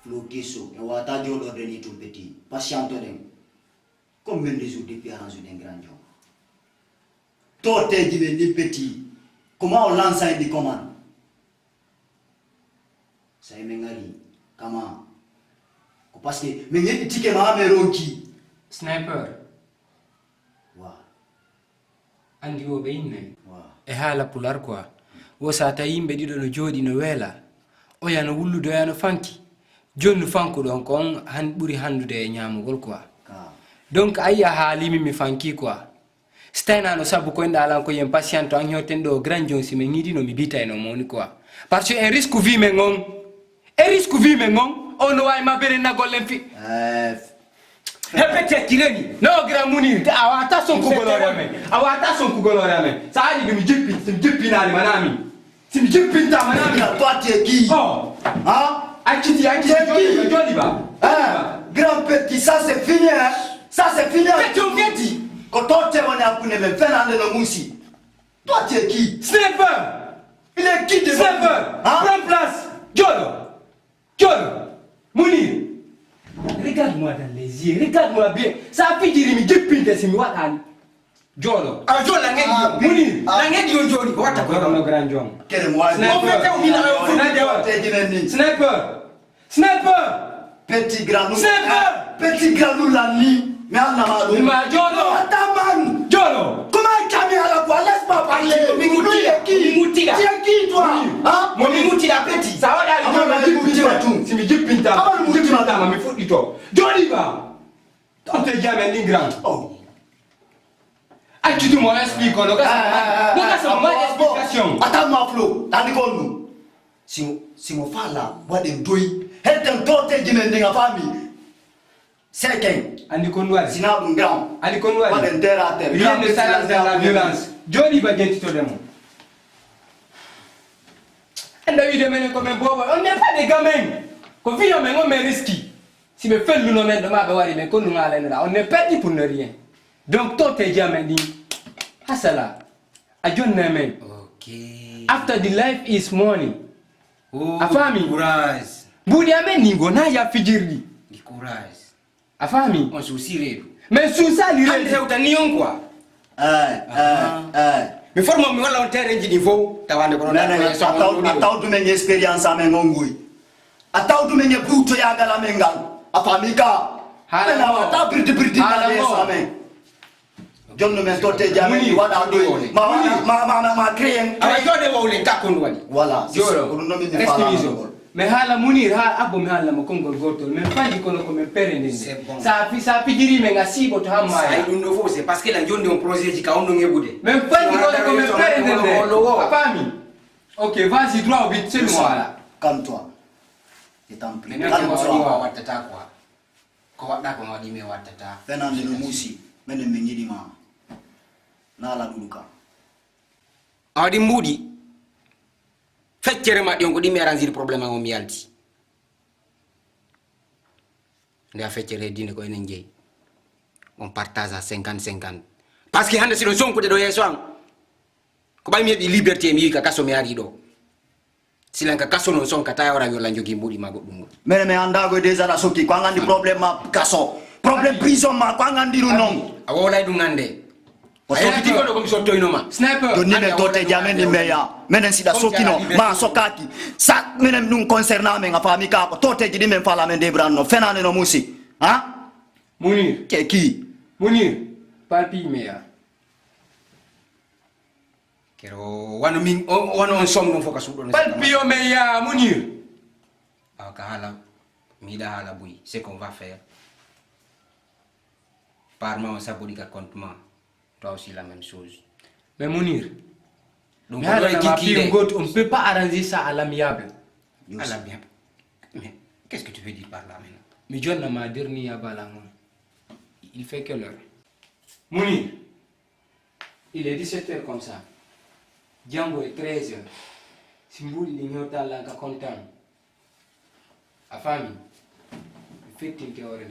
Floquesso, et Wata Dieu l'ordonné tout petit. Patiente, combien de jours depuis arranger un grand job? Toi, t'es devenu petit. Comment on lance un des commandes? Ça est mengari. Comment? Parce que, mais il y a des petits qui m'ont qui. Sniper. Wow. Andi wo be inne. E hala pular quoi. Wo sata yimbe dido no jodi no wela. O yana wulludo yana fanki. Jonu fanku don kon han buri handude e nyamugol quoi. Donc aya halimi mi fanki quoi. Stena no sabu ko ndala ko yem patient an yoten do grand jonsi me ngidi no mi bita no moni quoi. Parce que un risque vie me ngong. Un risque vie me ngong. Ono way ma bere na golen fi. Répétez tireni. Non grand Mounir, awata son kugolore me. Awata son kugolore me. Ça a dit que mi jippi nani manami. Si mi jippi ta manami. Toi tu es qui? Oh. Hein? Akiti joli ba. Grand petit, ça c'est fini hein. Ça c'est fini. Petit. Quand on te voit à Koune, mais Fernand de Moussi. Toi tu es qui? Sniper. Il est qui de Sniper. Prends place. Jolo. Mounir. Regarde-moi dans les yeux, regarde-moi bien. Ça a fait dire mi jippi de simi watani. Jolo. Jolo la ngedi. Mounir. La ngedi yo joli. Wata ko no grand jom. Quel moi? Sniper. Petit grand. Sniper. Petit grand la nuit. Mais on a mal. Ma Jolo. Ataman. Jolo. Comment tu as à la voix? Laisse-moi parler. Tu es qui? Tu es qui toi? Hein? Mon mimouti la petit. Ça va aller. Si mi jippi ta. Ma mi futti to. Joli ba. Tant te jamais ni grand. Oh. Ah, tu m'en expliques, on a une explication. Attends-moi, Flo, t'as dit quoi nous? Si mon femme là, moi de doy, elle t'en torte de mener la famille. C'est qu'un. Andi Kondoua. Sinon, un grand. Andi Kondoua. Pas d'intérêt à terre. Rien ne s'arrête dans la violence. Joli va bien te demander. Elle a eu des menées comme un bobo. On n'est pas des gamins. Quand vit on met risqué. Si me fait le nom de ma bawari, mais qu'on nous a là, on n'est pas dit pour ne rien. Donc, toi, tu es jamais dit, Hasala, I don't know, man. Okay. After the life is money. Oh, Afami. Courage. Boudiame ningo na ya fijirli. Courage. Afami. On soucie. Mais sous ça, il est où t'as nion quoi? Mais forme moi là on terrain de niveau. T'as vendu pour attends tu m'as une expérience à mengongui. Attends tu m'as une brute ya gala mengal. Afami ka. Hala. Attends brute na ça men. John no mentote jamani wada doy ma créer ay jode wo le takon wadi voilà joro mais hala Mounir ha abo me hala mo kongol gortol mais fandi kono ko me perende ça fi diri me ngasi boto hamma ay dum no fo c'est parce que la jonde on projet di ka on no ngebude mais fandi kono ko me perende afami OK vas-y droit au but c'est moi là calme-toi et t'en prie calme-toi watata quoi ko wada ko wadi me watata Fernand de Moussi menen me ngidi ma nala duluka awdi mudi feccere ma ɗon ko ɗimi arrangir probléme o mi yalti nde a feccere dine ko enen jeeyi on partage à 50-50 parce que hande siɗon sonkude ɗo yeeso an ko ɓay mi heeɓi liberté mi wi ka kaso mi ari ɗo silan ka kaso non sonkata yawra yolla jogui mbuɗi ma goɗɗum mum mene me andago déjà la sokki ko ngandi probléme ma kaso problème prison ma ko ngandi ɗum non a wolay ɗum nande ayati ko do ko mi sottoynoma sniper doni me tote jamen ni meya menen sida sokino ma sokaki sa menen dum concernant men afami ka ko tote jidi men fala men de branno fenane no musi ha Mounir ke ki Mounir palpi meya kero wano min wano on som non foka sudo palpi o meya Mounir ka hala mi da hala boui c'est qu'on va faire parma on sabodi ka comptement toi aussi la même chose. Mais Mounir, donc on ne peut pas arranger ça à l'amiable. À l'amiable. Mais qu'est-ce que tu veux dire par là maintenant? Mais John n'a pas dit il fait quelle heure? Mounir, il est 17h comme ça. Django est 13h. Simbouli l'ignota là ka content. A famille, faites une théorie.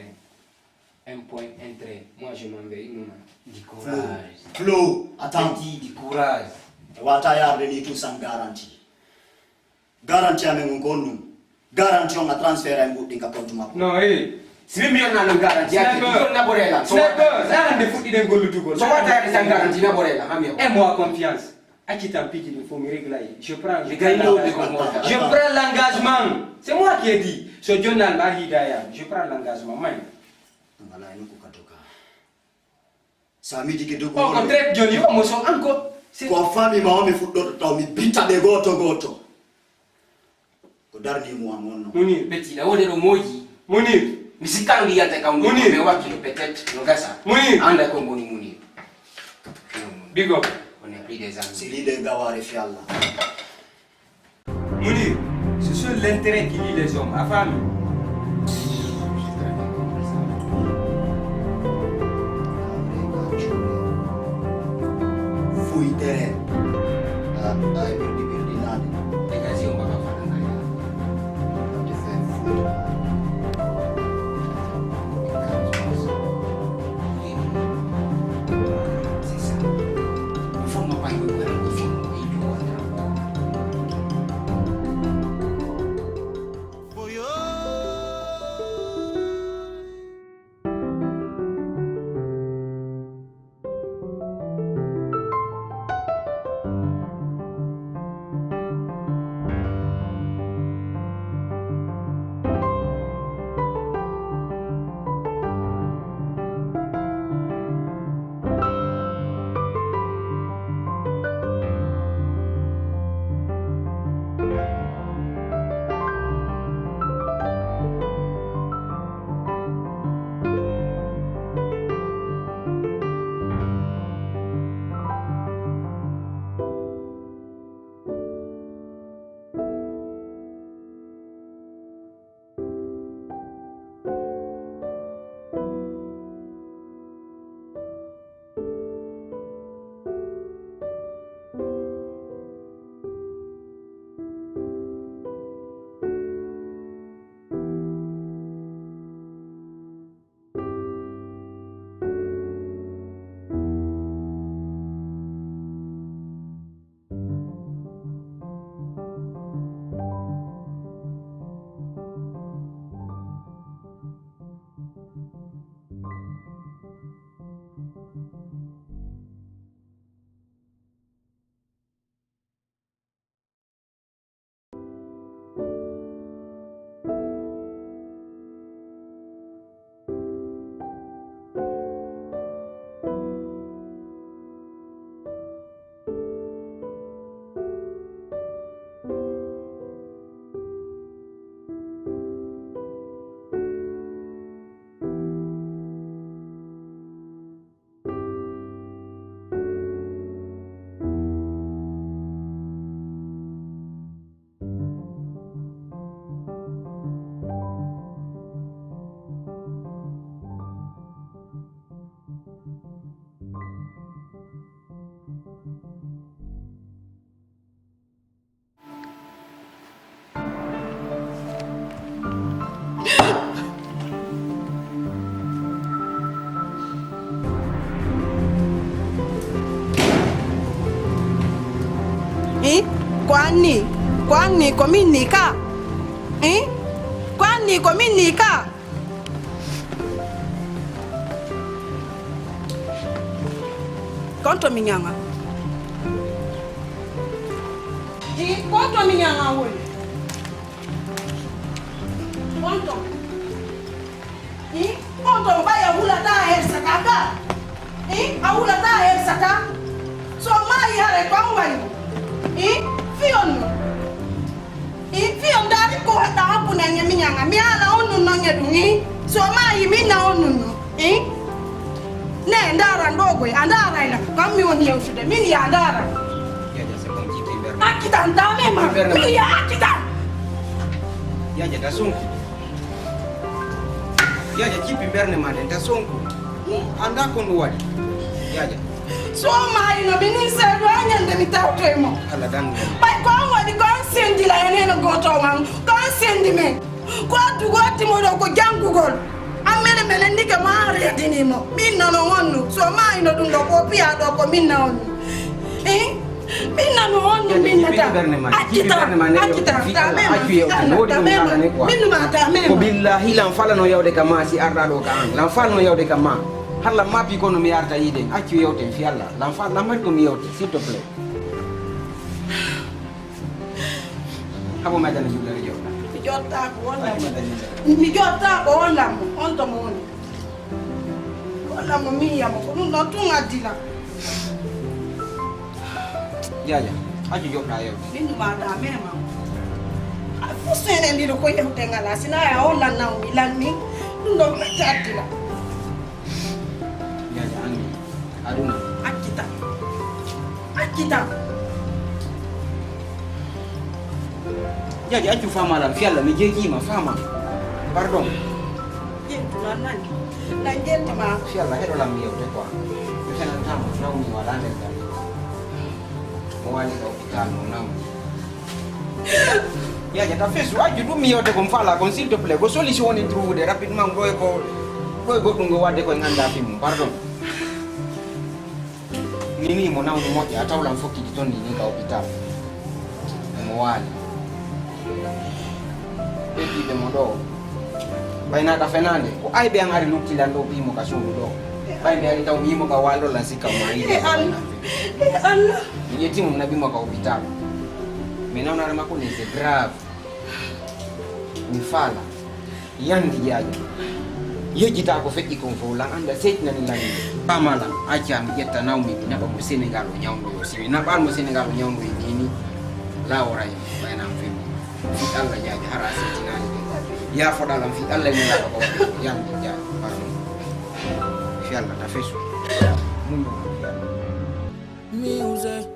Un point, un trait. Moi je m'en vais, non. Du courage. Flo, attends. Du courage. Wata ya reni tout sans garantie. Garantie à men ngonu. Garanti on a transfert en bouti ka compte makko. No, Si mi yon nan garanti ya na borela. Sniper, ça ne fout den golu du gol. So what are the garanti na borela? Aie-moi confiance. Achitan piki, il faut me régler. Je prends Je l'engagement. C'est moi qui ai dit. Ce journal Mahidaya, je prends l'engagement. Ngala ino ko katoka. Sami dike do Au contraire, Johnny, on me sent encore. Kwa fami maome fudo to mi pinta de goto. Ko darni mu amono. Munir, Petit la wode moji. Munir. Misikano li yata ka Munir. me wa kilo peut-être no gasa. Munir. Anda ko ngoni Munir. Big up. On est pris des amis. C'est l'idée gaware fi Allah. Munir, c'est sur l'intérêt qui lie les hommes, à famille. Fui tere. Ai birdi nade. Degasi on baba fana na ya. Te fe fui. C'est ça. Il faut pas que vous ayez film et du Kwani kominika? Kwani kominika? Konto minyanga. Konto minyanga wole. Konto. Konto mbaya hula ta hersa kaka. Ahula ta hersa ka. So mai hare kwa ngai. Fion dari ko hata hapo na nyaminyanga miala onu no nyedungi so mai mina onu no ne ndara ndogo andara ina kami oni ya usude mini ya andara ya ja se konji timber akita ndame ma mini ya akita ya ja da sonku ya ja kipi mberne mande da sonku anda ko no wadi ya ja so mai no binin se do anyande mitawtemo ala dan bai ko wadi ko sendi la yeneno goto wan ko sendi me ko dugoti mo do ko jangugol amene mele ndike maare dinimo minna no wonno so mai no dum do ko piya do ko minna on Minna no on minna ta. Akita ta mema. Minna ma ta mema. Ko billahi lan fala no yawde kama si arda do ka an. Lan fala no yawde kama. Halla mapi ko no mi arta yide. Accu yawte fi Allah. Lan fala lan mat ko mi yawte s'il te plaît. Habo ma dana jula yo. Mi jotta ko on lam. On to mon. Wala mo mi ya mo ko no tunga dila. Ya, aja jok na yo. Minnu ma da mema. Fusene ndiro ko yewte ngala sina ya on lan naw mi lan mi. Ndo ma tatila. Ya, ani. Aduna. Akita. Ya, aja fama lan fi Allah mi jeji ma fama. Pardon. Yentu lan nan. Nan jenti ma. Fi Allah hedo lam yo de quoi. Mi fena tam naw mi wala ndel dal. Mo wali ko hospital mo naw. Ya, ta fesu aju dum mi yote ko fala kon s'il te plaît go solution ni trouver rapidement boy ko dungo wade ko nganda fi mo pardon. Nini mo naw ni moja hata ula mfoki kitoni ni ka hospital. Mo wali. Ebi de modo. Baina ka Fernande ko ay be ngari lukila ndo bi mo ka shungu do. Baina ali taw mi mo ka walo la sika mai. Allah. Ni timu mnabi mo ka hospital. Mena una rema ko ni c'est grave. Ni fala. Yan di jaja. Ye jita ko fekki ko fo lang anda set na ni lang. Pamala acha mi jetta naw mi na ba mo Senegal o nyawndo yo simi na ba mo Senegal o nyawndo ni la ora yi baina am fi Allah jaja harasi tinani. Ya fo dalam fi Allah ni la ko yan di jaja pardon. Fi Allah ta fesu. Mungu fi Allah. Music.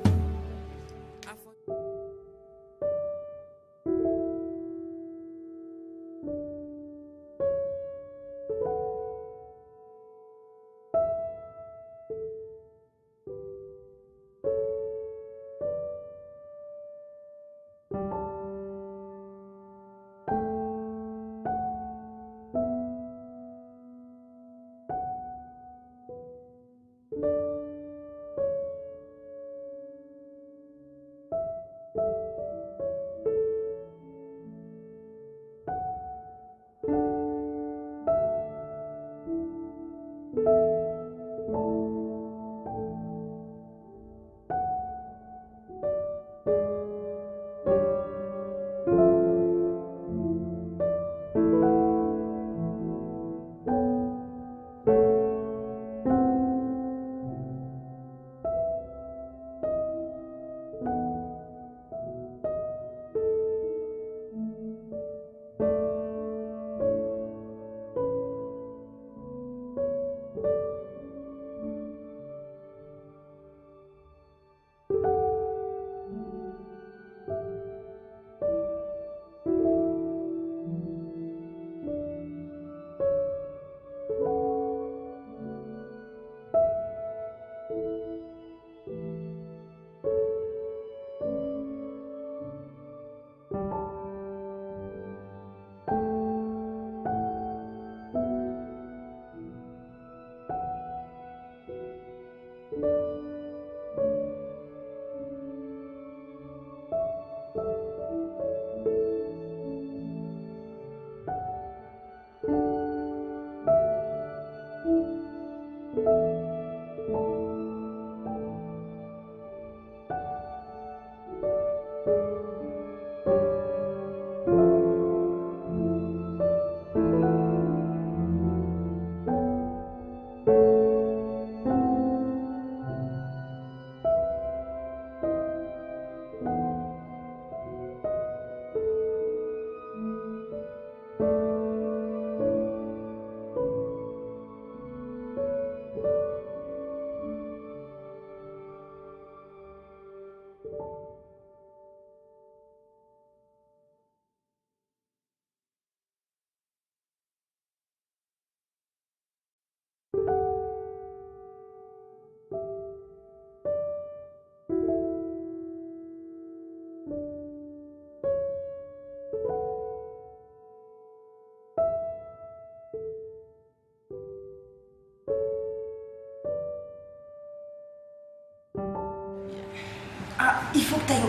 il faut que tu ailles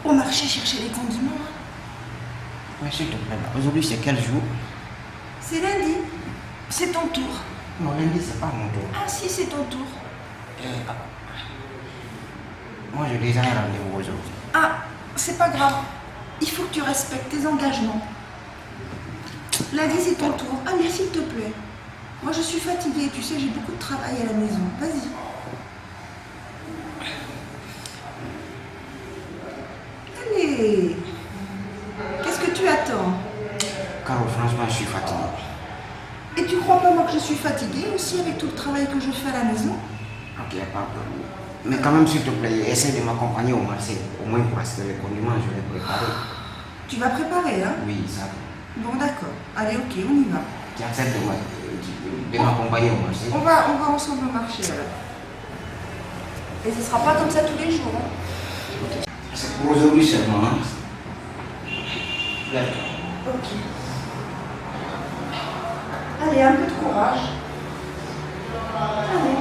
au marché chercher les condiments. Mais s'il te plaît, aujourd'hui c'est quel jour? C'est lundi. C'est ton tour. Non, lundi c'est pas mon tour. Ah si, c'est ton tour. Moi j'ai déjà un rendez-vous aujourd'hui. Ah, c'est pas grave. Il faut que tu respectes tes engagements. Lundi, c'est ton tour. Allez, s'il te plaît. Moi, je suis fatiguée. Tu sais, j'ai beaucoup de travail à la maison. Vas-y. Allez. Qu'est-ce que tu attends? Caro, franchement, je suis fatigué. Et tu crois pas, moi, que je suis fatiguée aussi avec tout le travail que je fais à la maison? Ok, pas de problème. Mais quand même, s'il te plaît, essaie de m'accompagner au marché. Au moins pour acheter les condiments, je vais préparer. Tu vas préparer, hein? Oui, ça. Bon, d'accord. Allez, ok, on y va. Tu acceptes de m'accompagner au marché? On va ensemble au marché, alors. Et ce sera pas comme ça tous les jours, hein? C'est pour aujourd'hui seulement, hein? D'accord. Ok. Allez, un peu de courage. Allez.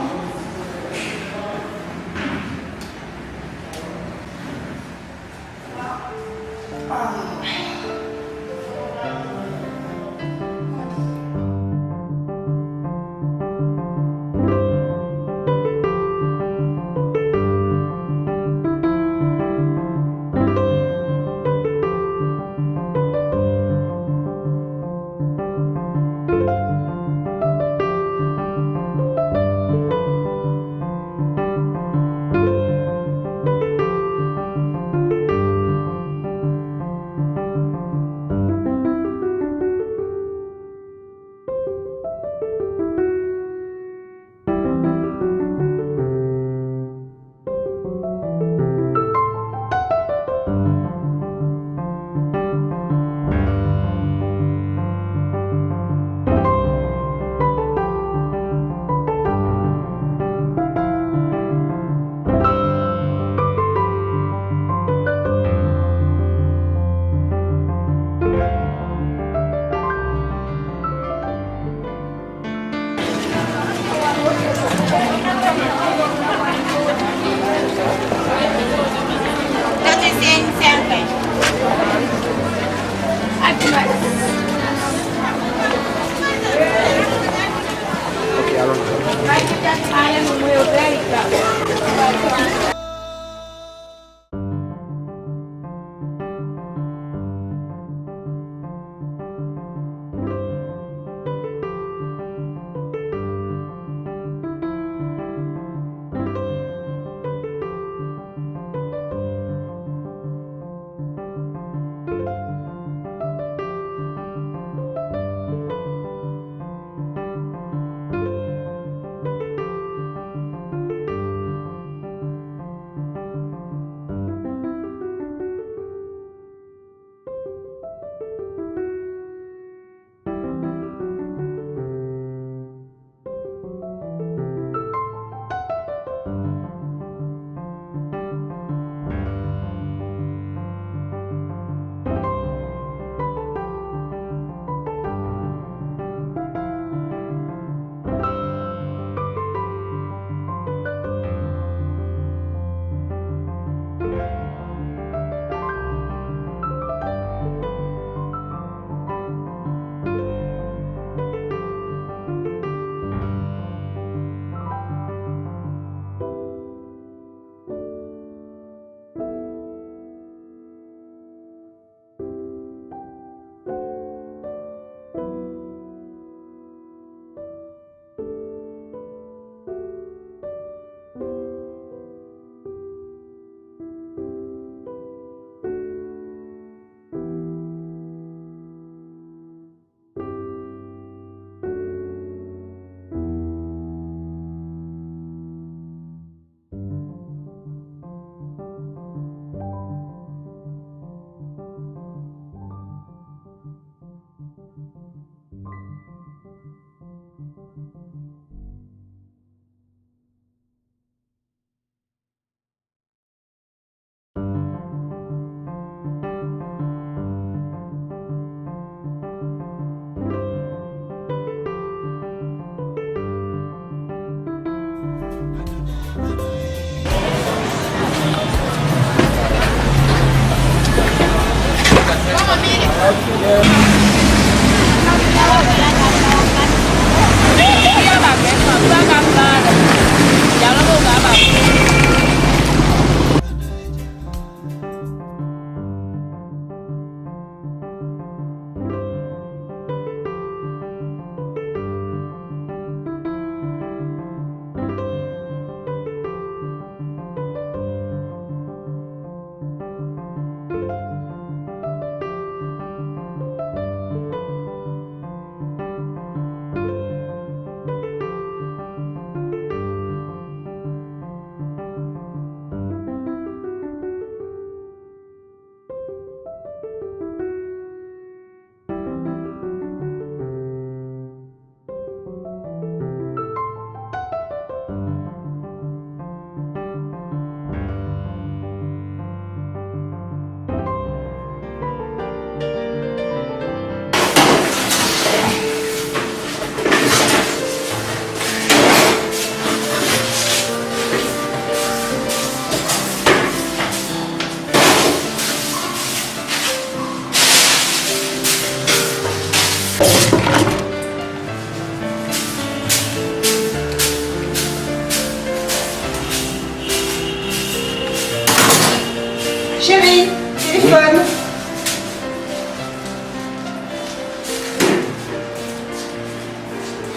Chérie, téléphone.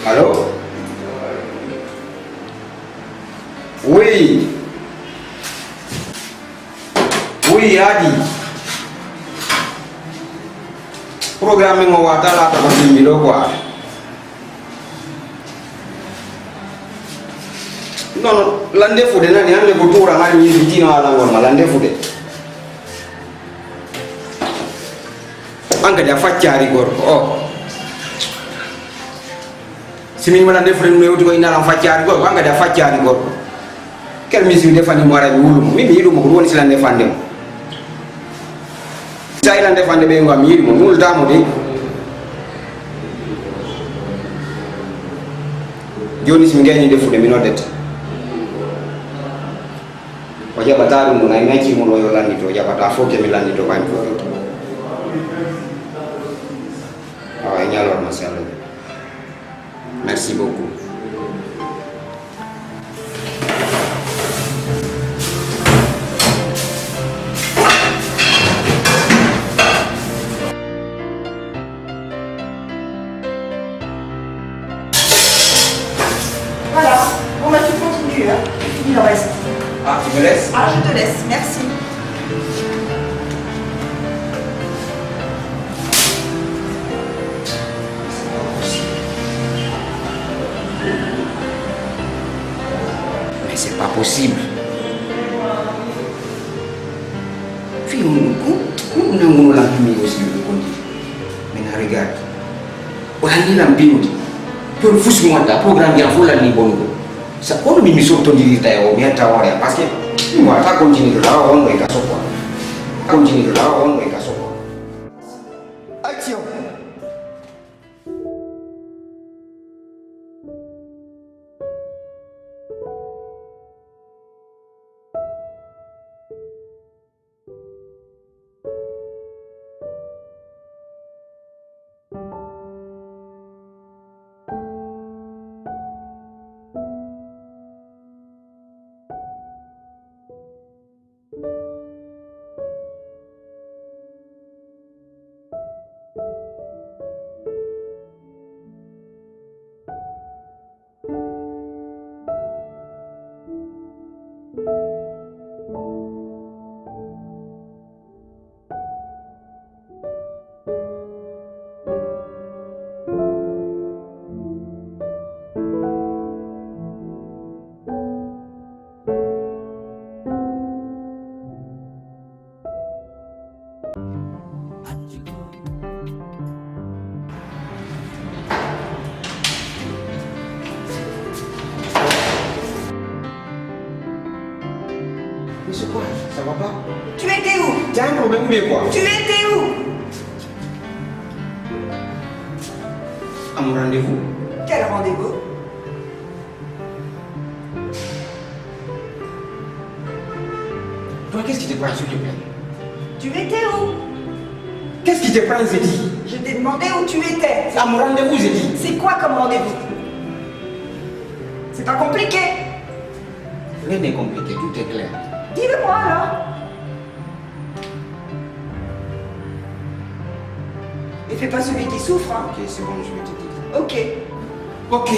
Allô? Oui. Oui, Adi. Programme ngo watala ta milo kwa. Non, lande fude nani ande butura ngani yitina wala ngoma lande fude. Angka dia facari gorko. Oh. Simi mala ndefre no yewti ko inara facari gorko angka dia facari gorko. Kel mi simi defani mo arabi wulu mi yidu mo woni sila defande mo. Sai la defande be ngam yidu mo nul damo de. Joni simi gani defude mi nodete. Oja bataru mo na inaki mo lo landi to oja bata foke mi landi to ban ko. Alors, merci beaucoup. Voilà, bon bah tu continues, hein. Il en reste. Ah, tu me laisses? Ah, je te laisse, merci. Mais c'est pas possible. Nous la aussi. Mais regarde. On a dit l'ampino. Pour fous moi ta programme bien faut la ni bon. Ça on mi sorto di vita o bien tawara parce que moi ta continue là on va caso quoi. Continue là on va caso quoi. Action. Mais c'est quoi? Ça va pas? Tu étais où? T'as un problème ou quoi? Tu étais où? À mon rendez-vous. Quel rendez-vous? Toi, qu'est-ce qui te passe, s'il te plaît? Tu étais où? Qu'est-ce qui te prend, Zedi? Je t'ai demandé où tu étais. À mon rendez-vous, Zedi. C'est quoi comme rendez-vous? C'est pas compliqué. Rien n'est compliqué, tout est clair. Dis-le-moi alors. Et fais pas celui qui souffre, hein. Ok, c'est bon, je vais te dire. Ok. Ok,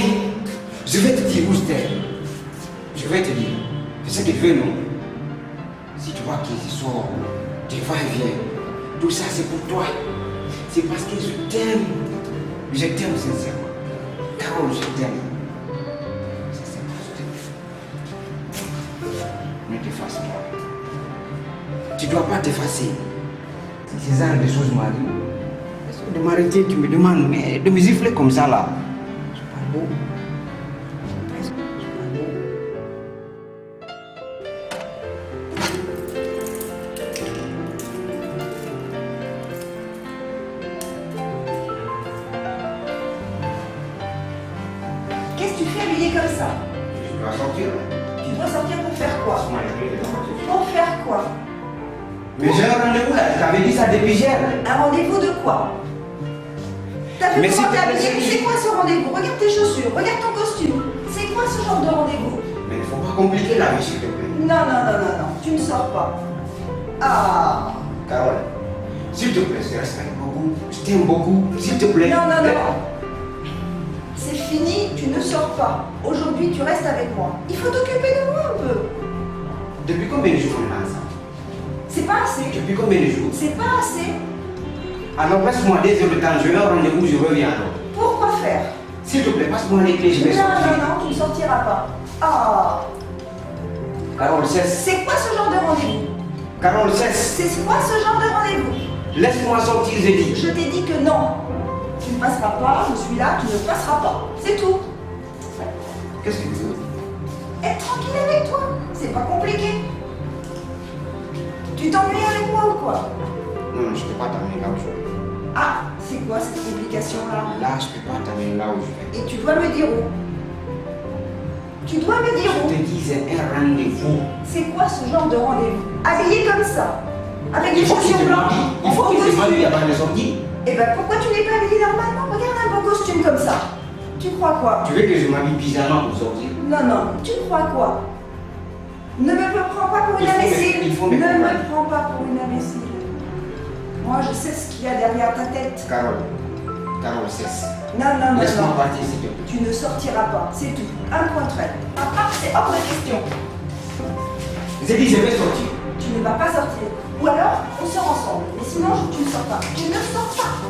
je vais te dire où c'était. Je vais te dire. C'est ce qu'il veut, non? Si tu vois qu'il sort, tu vas et viens. Tout ça, c'est pour toi. C'est parce que je t'aime. Je t'aime sincèrement. Carole, je t'aime. Sincèrement, je t'aime. Ne t'efface pas. Tu ne dois pas t'effacer. Si ces genre de choses m'arrivent, de m'arrêter, tu me demandes, mais de me gifler comme ça là. C'est pas beau. C'est pas beau. Qu'est-ce que tu fais habillé comme ça? Je dois sortir. Tu dois sortir pour faire quoi? Moi, je vais sortir. Pour faire quoi? Mais j'ai un rendez-vous là, je t'avais dit ça depuis hier. Un rendez-vous de quoi? T'as vu Mais comment c'est- t'es habillé? C'est quoi ce rendez-vous? Regarde tes chaussures, regarde ton costume. C'est quoi ce genre de rendez-vous? Mais il ne faut pas compliquer la vie, s'il te plaît. Non, non, non, non, non, tu ne sors pas. Ah. Carole, s'il te plaît, je respecte beaucoup. Je t'aime beaucoup, s'il te plaît. Non, non, non. C'est fini, tu ne sors pas. Aujourd'hui, tu restes avec moi. Il faut t'occuper de moi un peu. Depuis combien de jours on est ensemble? C'est pas assez. Depuis combien de jours? C'est pas assez. Alors passe-moi 2 heures de temps, je vais au rendez-vous, je reviens alors. Pourquoi faire? S'il te plaît, passe-moi les clés, je vais Non, sortir. non, non, tu ne sortiras pas. Ah. Carole, cesse. C'est quoi ce genre de rendez-vous? Carole, cesse. C'est quoi ce genre de rendez-vous? Laisse-moi sortir, j'ai dit. Je t'ai dit que non. Tu ne passeras pas, je suis là, tu ne passeras pas. C'est tout. Qu'est-ce que tu veux? Être tranquille avec toi, c'est pas compliqué. Tu t'ennuies avec moi ou quoi? Non, je ne peux pas t'amener là où je vais. Ah, c'est quoi cette complication-là? Là, je ne peux pas t'amener là où je vais. Et tu dois me dire où? Tu dois me dire Je où? te dis, c'est un rendez-vous. C'est quoi ce genre de rendez-vous? Habillé comme ça, avec des Il faut qu'il chaussures te blanches. m'habille. Il faut qu'il te m'habille avant de sortir. Eh ben pourquoi tu n'es pas habillé normalement? Regarde un beau costume comme ça. Tu crois quoi? Tu veux que je m'habille bizarrement pour sortir? Non, non, tu crois quoi? Ne me prends pas pour une imbécile. il faut Ne me me comprendre. prends pas pour une imbécile. Moi, je sais ce qu'il y a derrière ta tête. Carole, Carole, cesse. Non, non, non, Laisse-moi non. partir, s'il te plaît. Tu ne sortiras pas, c'est tout. Un point trait. Ah, c'est hors de question. J'ai dit, je vais sortir. Tu ne vas pas sortir. Ou alors, on sort ensemble. Mais sinon, tu ne sors pas. Tu ne sors pas.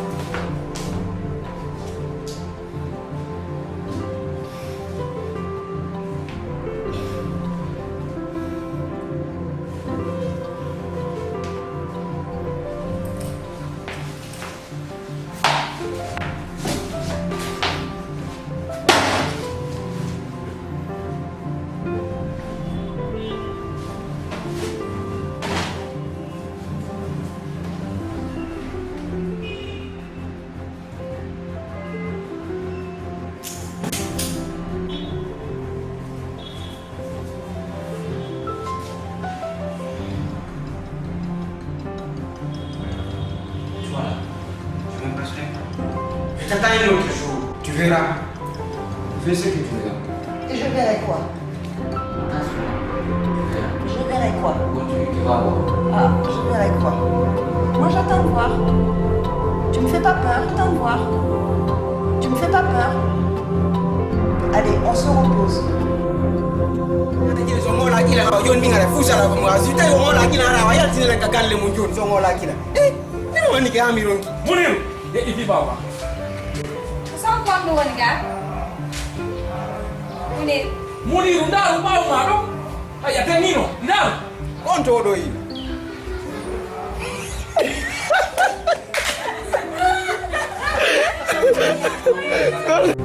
Voilà. Je m'impressionne pas. Je t'attends un autre jour. Tu verras. Fais ce que tu verras. Et je verrai quoi? Je verrai quoi? Continue, tu vas voir. Ah, je verrai quoi? Moi, j'attends de voir. Tu me fais pas peur, j'attends de voir. Tu me fais pas peur. Allez, on se repose. Muniru, ifi bawa. Saan kwam ɗum woni ga Munir Muniru ndaru ɓawo ma ɗo. A yattanino, ndaru. On to ɗo yi. Munir